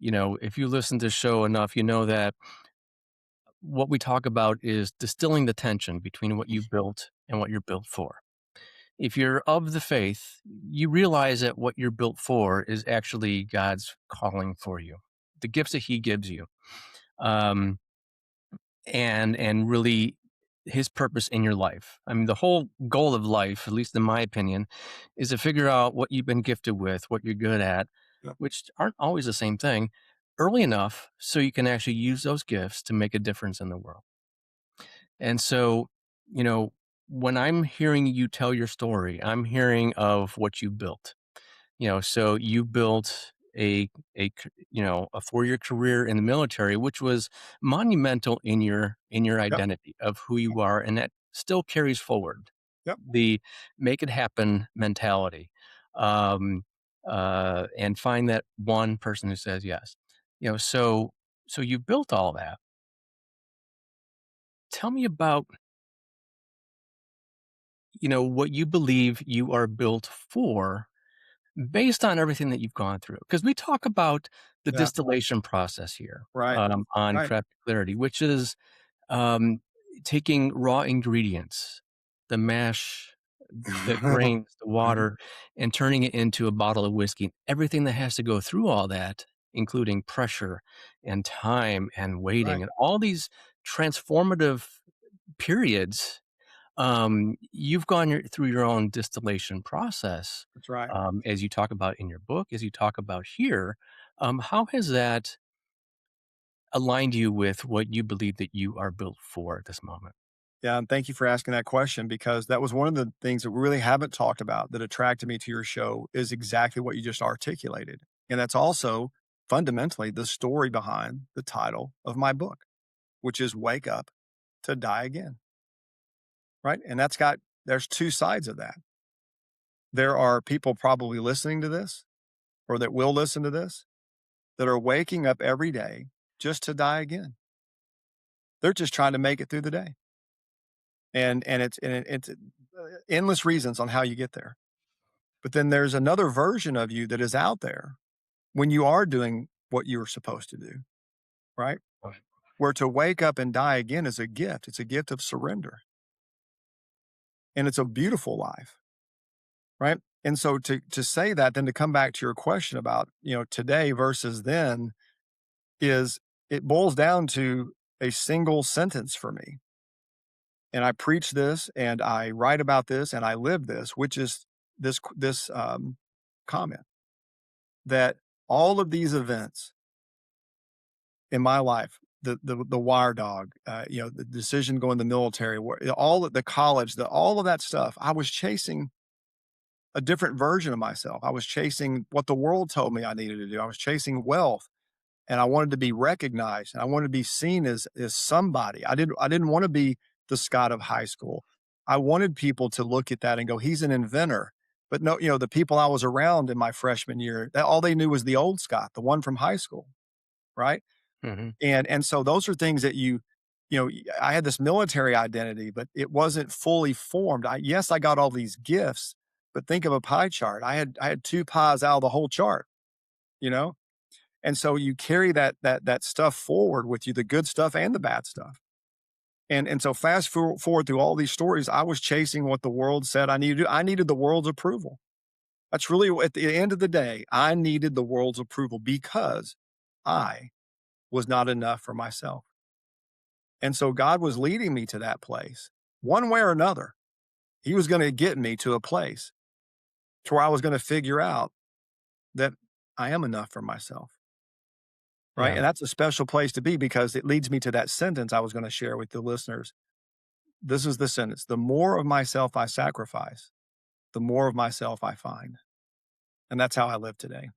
if you listen to the show enough, you know that what we talk about is distilling the tension between what you built and what you're built for. If you're of the faith, you realize that what you're built for is actually God's calling for you, the gifts that He gives you, um, and really His purpose in your life. I mean, the whole goal of life, at least in my opinion, is to figure out what you've been gifted with, what you're good at, Yep. which aren't always the same thing, early enough so you can actually use those gifts to make a difference in the world. And so, you know, when I'm hearing you tell your story, I'm hearing of what you built. So you built a 4-year career in the military, which was monumental in your Yep. identity of who you are, and that still carries forward Yep. the make it happen mentality, um, and find that one person who says yes. So you built all that. Tell me about what you believe you are built for based on everything that you've gone through. Because we talk about the Yeah. distillation process here Right. on Right. Craft Clarity, which is um, taking raw ingredients, the mash, the grains, the Right. water, and turning it into a bottle of whiskey. Everything that has to go through all that, including pressure and time and waiting Right. and all these transformative periods. You've gone through your own distillation process, That's right. as you talk about in your book, as you talk about here. How has that aligned you with what you believe that you are built for at this moment? Yeah, and thank you for asking that question because that was one of the things that we really haven't talked about that attracted me to your show is exactly what you just articulated. And that's also fundamentally the story behind the title of my book, which is Wake Up to Die Again. Right. And there's two sides of that. There are people probably listening to this or that will listen to this that are waking up every day just to die again. They're just trying to make it through the day. It's endless reasons on how you get there. But then there's another version of you that is out there when you are doing what you were supposed to do, right? Right. Where to wake up and die again is a gift. It's a gift of surrender. And it's a beautiful life, right? And so to say that, then to come back to your question about, today versus then is it boils down to a single sentence for me. And I preach this and I write about this and I live this, which is this comment that all of these events in my life, the wire dog, the decision going to the military, all of the college, all of that stuff, I was chasing a different version of myself. I was chasing what the world told me I needed to do. I was chasing wealth and I wanted to be recognized and I wanted to be seen as somebody. I didn't want to be the Scott of high school. I wanted people to look at that and go, he's an inventor. But no, the people I was around in my freshman year, all they knew was the old Scott, the one from high school, right? Hmm. And so those are things that I had this military identity, but it wasn't fully formed. Yes, I got all these gifts, but think of a pie chart. I had 2 pies out of the whole chart, you know? And so you carry that stuff forward with you, the good stuff and the bad stuff. And so fast forward through all these stories, I was chasing what the world said I needed to do. I needed the world's approval. That's really at the end of the day, I needed the world's approval because I was not enough for myself. And so God was leading me to that place one way or another. He was going to get me to a place to where I was going to figure out that I am enough for myself. Right. Yeah. And that's a special place to be because it leads me to that sentence I was going to share with the listeners. This is the sentence: the more of myself I sacrifice, the more of myself I find. And that's how I live today.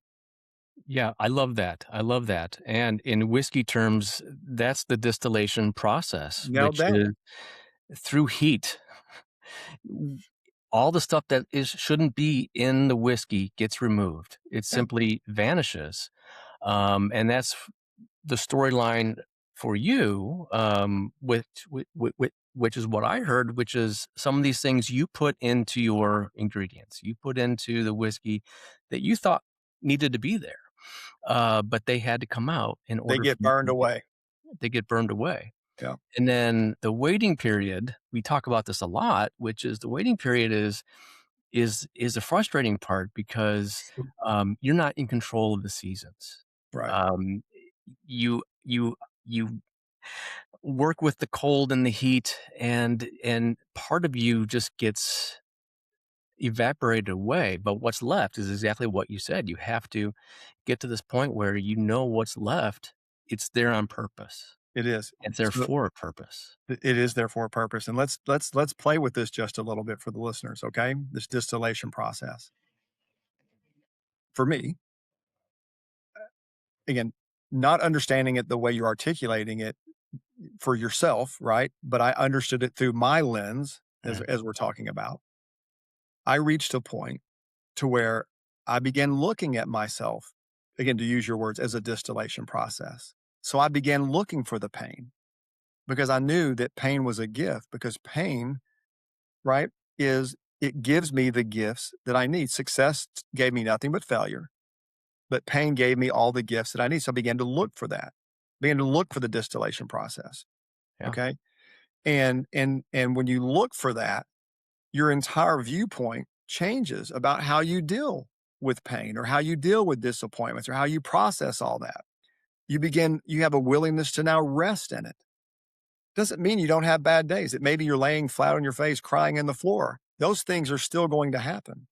Yeah, I love that. I love that. And in whiskey terms, that's the distillation process, Nailed which that. is through heat. w- all the stuff that is shouldn't be in the whiskey gets removed. It Yeah. simply vanishes. And that's the storyline for you, which is what I heard, which is some of these things you put into your ingredients, you put into the whiskey that you thought needed to be there, but they had to come out in They order for get you burned to get, away. they get burned away. Yeah. And then the waiting period, we talk about this a lot, which is the waiting period is the frustrating part because you're not in control of the seasons. Right. Um, you work with the cold and the heat, and part of you just gets evaporated away. But what's left is exactly what you said. You have to get to this point where you know what's left. It's there on purpose. It is. It's there So for a purpose. it is there for a purpose. And let's play with this just a little bit for the listeners, okay? This distillation process. For me, again, not understanding it the way you're articulating it for yourself, right? But I understood it through my lens Mm, as we're talking about. I reached a point to where I began looking at myself, again, to use your words, as a distillation process. So I began looking for the pain because I knew that pain was a gift because pain, right, is it gives me the gifts that I need. Success gave me nothing but failure, but pain gave me all the gifts that I need. So I began to look for that, began to look for the distillation process. yeah, Okay. And when you look for that, your entire viewpoint changes about how you deal with pain or how you deal with disappointments or how you process all that. You have a willingness to now rest in it. Doesn't mean you don't have bad days. It maybe you're laying flat on your face, crying in the floor. Those things are still going to happen,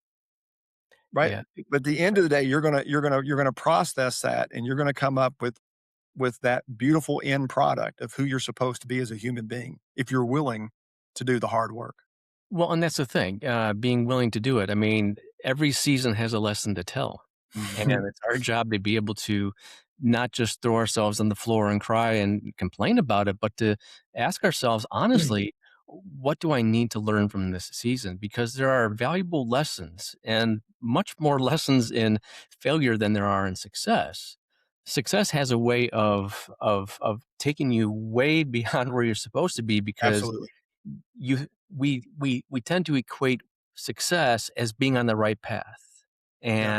right? yeah. But at the end of the day, you're gonna process that and you're gonna come up with that beautiful end product of who you're supposed to be as a human being if you're willing to do the hard work. Well, and that's the thing, being willing to do it. I mean, every season has a lesson to tell, and it's our job to be able to not just throw ourselves on the floor and cry and complain about it, but to ask ourselves honestly, what do I need to learn from this season? Because there are valuable lessons and much more lessons in failure than there are in success. success has a way of taking you way beyond where you're supposed to be because Absolutely. you we tend to equate success as being on the right path, Yeah.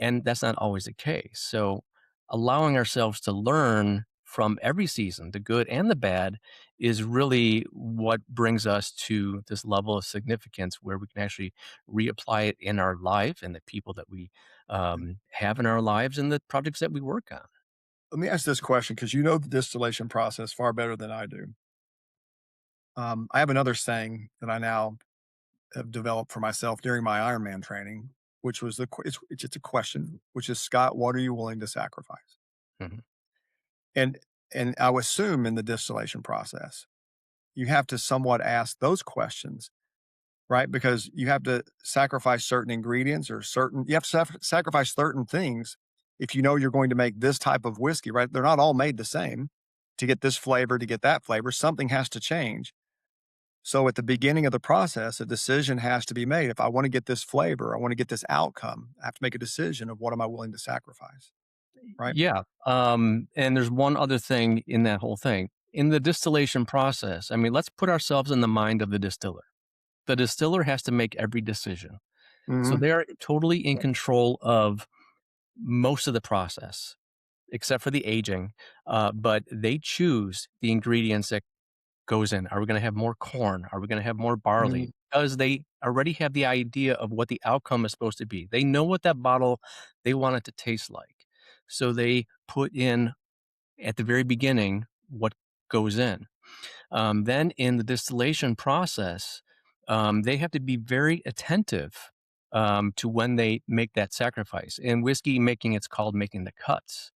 and that's not always the case. So allowing ourselves to learn from every season, the good and the bad, is really what brings us to this level of significance where we can actually reapply it in our life and the people that we have in our lives and the projects that we work on. Let me ask this question because you know the distillation process far better than I do. I have another saying that I now have developed for myself during my Ironman training, which was it's just a question, which is Scott, what are you willing to sacrifice? Mhm. And I would assume in the distillation process, you have to somewhat ask those questions, right? Because you have to sacrifice certain ingredients or certain you have to sacrifice certain things if you know you're going to make this type of whiskey, right? They're not all made the same. To get this flavor, to get that flavor, something has to change. So at the beginning of the process, a decision has to be made. If I want to get this flavor, I want to get this outcome, I have to make a decision of what am I willing to sacrifice, right? Yeah, and there's one other thing in that whole thing. In the distillation process, I mean, let's put ourselves in the mind of the distiller. The distiller has to make every decision. So Mhm, they're totally in control of most of the process, except for the aging. But they choose the ingredients that goes in. Are we going to have more corn? Are we going to have more barley? mhm, Because they already have the idea of what the outcome is supposed to be. They know what that bottle they want it to taste like. So they put in at the very beginning what goes in. Then in the distillation process, they have to be very attentive to when they make that sacrifice. In whiskey making, it's called making the cuts.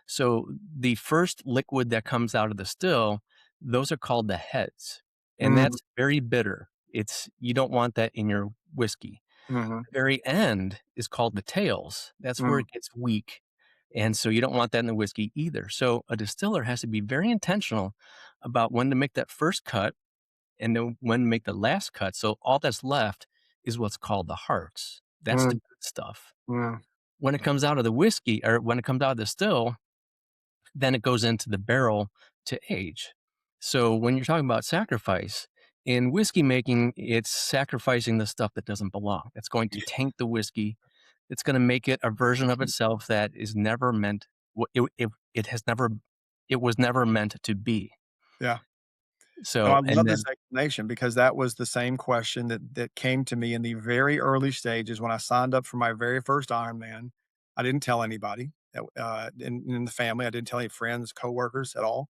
So the first liquid that comes out of the still, those are called the heads, and mhm, that's very bitter. You don't want that in your whiskey. mhm, The very end is called the tails. That's where mhm, it gets weak, and so you don't want that in the whiskey either. So a distiller has to be very intentional about when to make that first cut and then when to make the last cut. So all that's left is what's called the hearts. That's the mhm, good stuff. mhm, When it comes out of the whiskey or when it comes out of the still, then it goes into the barrel to age. So when you're talking about sacrifice, in whiskey making, it's sacrificing the stuff that doesn't belong. That's going to taint the whiskey. It's going to make it a version of itself that is never meant. It has never. It was never meant to be. yeah. No, So I and love this then explanation because that was the same question that came to me in the very early stages when I signed up for my very first Ironman. I didn't tell anybody, in the family, I didn't tell any friends, coworkers at all,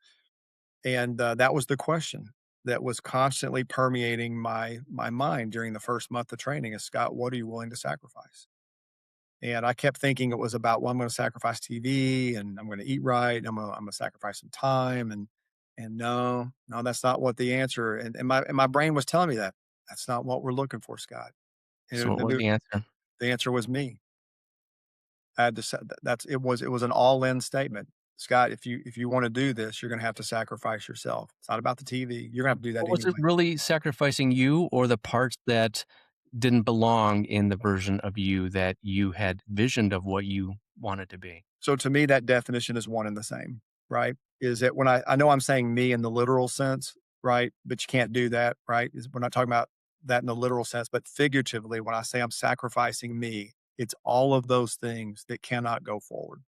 and, that was the question that was constantly permeating my mind during the first month of training is, "Scott, what are you willing to sacrifice?" And I kept thinking it was about, well, I'm going to sacrifice TV and I'm going to eat right. I'm going to sacrifice some time. And no, no, that's not what the answer. And my brain was telling me that that's not what we're looking for, Scott. so And what was the answer? the answer was me. I had to say it was an all in statement. Scott, if you want to do this, you're going to have to sacrifice yourself. It's not about the TV. You're going to have to do that Well, was it anyway. really sacrificing you or the parts that didn't belong in the version of you that you had visioned of what you wanted to be? So to me, that definition is one and the same, right? Is that when I know I'm saying me in the literal sense, right? But you can't do that, right? We're not talking about that in the literal sense, but figuratively, when I say I'm sacrificing me, it's all of those things that cannot go forward.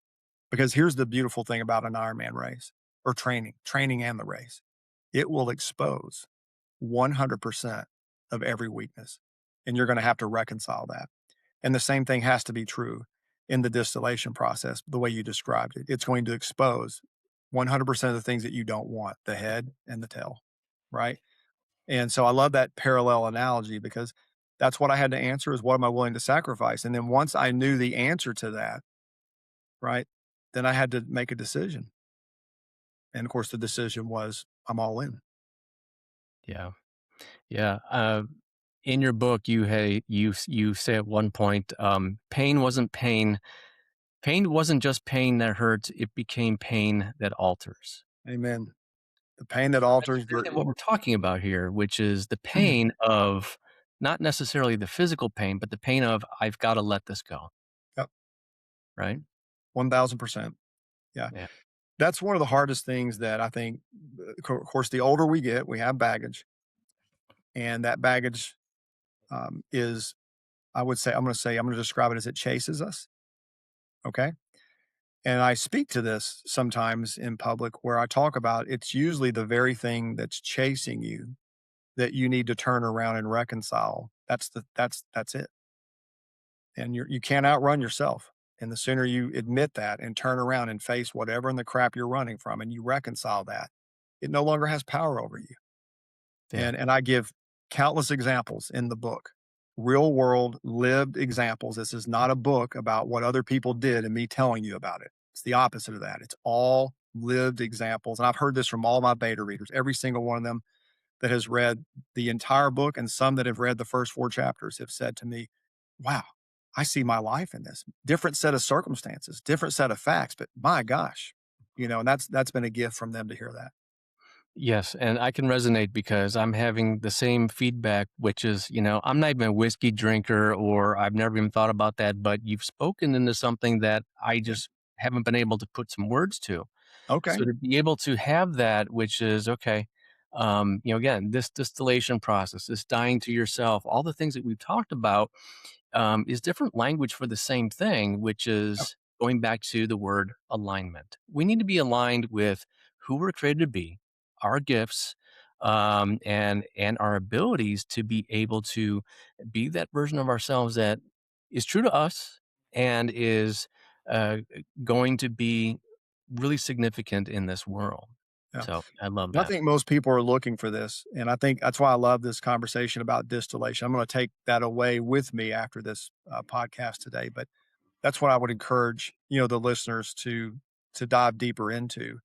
Because here's the beautiful thing about an Ironman race or training and the race. It will expose 100% of every weakness. And you're going to have to reconcile that. And the same thing has to be true in the distillation process, the way you described it. It's going to expose 100% of the things that you don't want, the head and the tail, right? And so I love that parallel analogy because that's what I had to answer is what am I willing to sacrifice? And then once I knew the answer to that, right, then I had to make a decision. And of course, the decision was I'm all in. Yeah. Yeah. In your book, you say at one point, pain wasn't pain. Pain wasn't just pain that hurts; it became pain that alters. Amen. The pain that So that's alters. really what we're talking about here, which is the pain of not necessarily the physical pain, but the pain of I've got to let this go, Yep, right? 1000%. Yeah. Yeah. That's one of the hardest things that I think, of course, the older we get, we have baggage, and that baggage is, I would say, I'm going to describe it as it chases us. Okay. And I speak to this sometimes in public where I talk about it's usually the very thing that's chasing you that you need to turn around and reconcile. That's it. And you can't outrun yourself. And the sooner you admit that and turn around and face whatever in the crap you're running from and you reconcile that, it no longer has power over you. Yeah. And I give countless examples in the book, real world lived examples. This is not a book about what other people did and me telling you about it. It's the opposite of that. It's all lived examples. And I've heard this from all my beta readers, every single one of them that has read the entire book and some that have read the first 4 chapters have said to me, "Wow, I see my life in this. Different set of circumstances, different set of facts, but my gosh." And that's been a gift from them to hear that. Yes, and I can resonate because I'm having the same feedback, which is, I'm not even a whiskey drinker or I've never even thought about that, but you've spoken into something that I Yeah. just haven't been able to put some words to. Okay. So to be able to have that, which is okay, again, this distillation process, this dying to yourself, all the things that we've talked about, is different language for the same thing, which Yep. is going back to the word alignment. We need to be aligned with who we're created to be, our gifts, and our abilities to be able to be that version of ourselves that is true to us and is uh, going to be really significant in this world. Yeah. So I love I that. think most people are looking for this, and I think that's why I love this conversation about distillation. I'm gonna take that away with me after this, podcast today, but that's what I would encourage, the listeners to dive deeper into.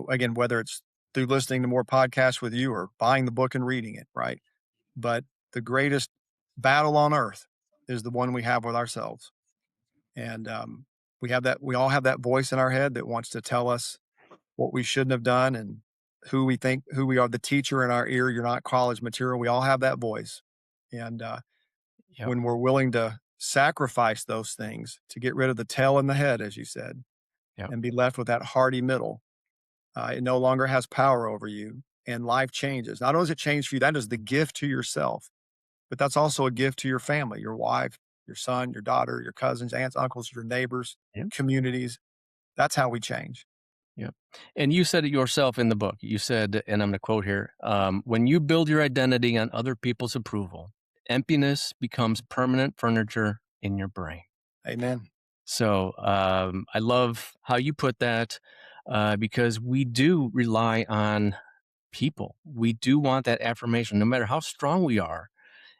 Again, whether it's through listening to more podcasts with you or buying the book and reading it, right? But the greatest battle on earth is the one we have with ourselves. And we all have that voice in our head that wants to tell us what we shouldn't have done and who we are, the teacher in our ear, you're not college material. We all have that voice. And Yep. when we're willing to sacrifice those things to get rid of the tail and the head, as you said, Yep. and be left with that hearty middle, it no longer has power over you and life changes. Not only does it change for you, that is the gift to yourself, but that's also a gift to your family, your wife, your son, your daughter, your cousins, aunts, uncles, your neighbors, Yep. communities. That's how we change. Yep. And you said it yourself in the book. You said, and I'm going to quote here, when you build your identity on other people's approval, emptiness becomes permanent furniture in your brain. Amen. So I love how you put that because we do rely on people. We do want that affirmation, no matter how strong we are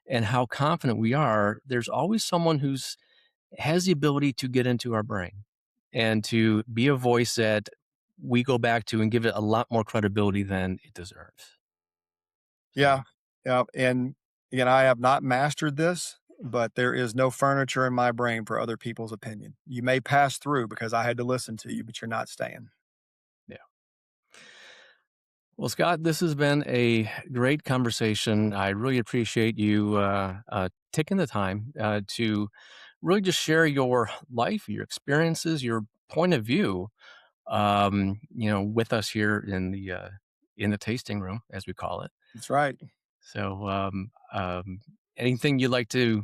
and how confident we are. There's always someone who's has the ability to get into our brain and to be a voice that we go back to and give it a lot more credibility than it deserves. So, Yeah. Yeah. And again, I have not mastered this, but there is no furniture in my brain for other people's opinion. You may pass through because I had to listen to you, but you're not staying. yeah. Well, Scott, this has been a great conversation. I really appreciate you taking the time to really just share your life, your experiences, your point of view, with us here in the tasting room, as we call it. That's right. So, anything you'd like to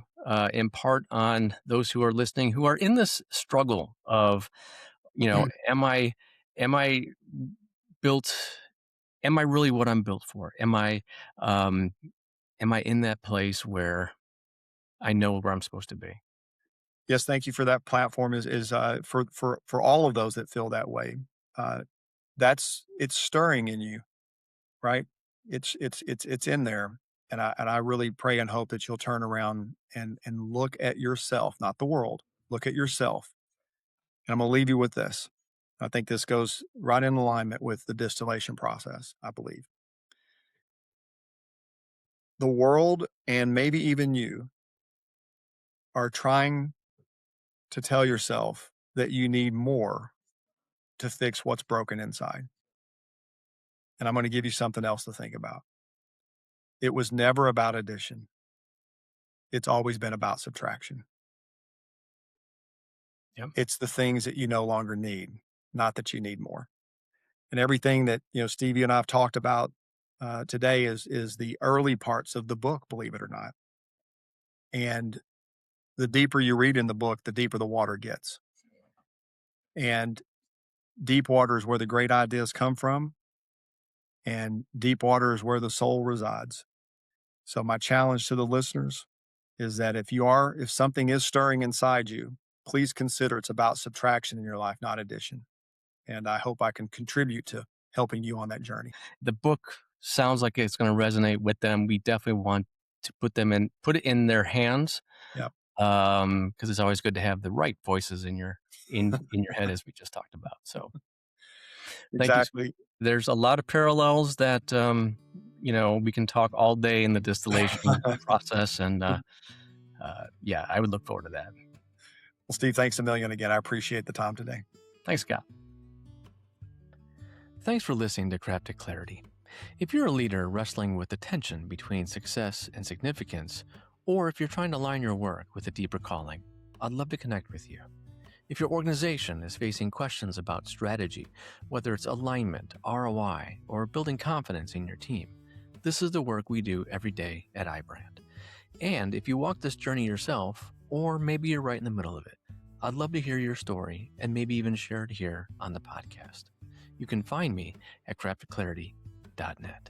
impart on those who are listening, who are in this struggle of, am I built? Am I really what I'm built for? Um, am I in that place where I know where I'm supposed to be? Yes, thank you for that platform for all of those that feel that way. Uh, it's stirring in you, right? It's in there. And I really pray and hope that you'll turn around and look at yourself, not the world. Look at yourself. And I'm gonna leave you with this. I think this goes right in alignment with the distillation process, I believe. The world and maybe even you are trying to tell yourself that you need more to fix what's broken inside. And I'm going to give you something else to think about. It was never about addition. It's always been about subtraction. Yep. It's the things that you no longer need, not that you need more. And everything that, Steve, you and I have talked about today is the early parts of the book, believe it or not. And the deeper you read in the book, the deeper the water gets. And deep water is where the great ideas come from, and deep water is where the soul resides. So my challenge to the listeners is that if something is stirring inside you, please consider it's about subtraction in your life, not addition. And I hope I can contribute to helping you on that journey. The book sounds like it's going to resonate with them. We definitely want to put it in their hands. Yep. Because it's always good to have the right voices in your head, as we just talked about. So thank you. Exactly. There's a lot of parallels that we can talk all day in the distillation process, and yeah, I would look forward to that. Well, Steve, thanks a million again. I appreciate the time today. Thanks, Scott. Thanks for listening to Crafted Clarity. If you're a leader wrestling with the tension between success and significance, or if you're trying to align your work with a deeper calling, I'd love to connect with you. If your organization is facing questions about strategy, whether it's alignment, ROI, or building confidence in your team, this is the work we do every day at iBrand. And if you walk this journey yourself, or maybe you're right in the middle of it, I'd love to hear your story and maybe even share it here on the podcast. You can find me at craftedclarity.net.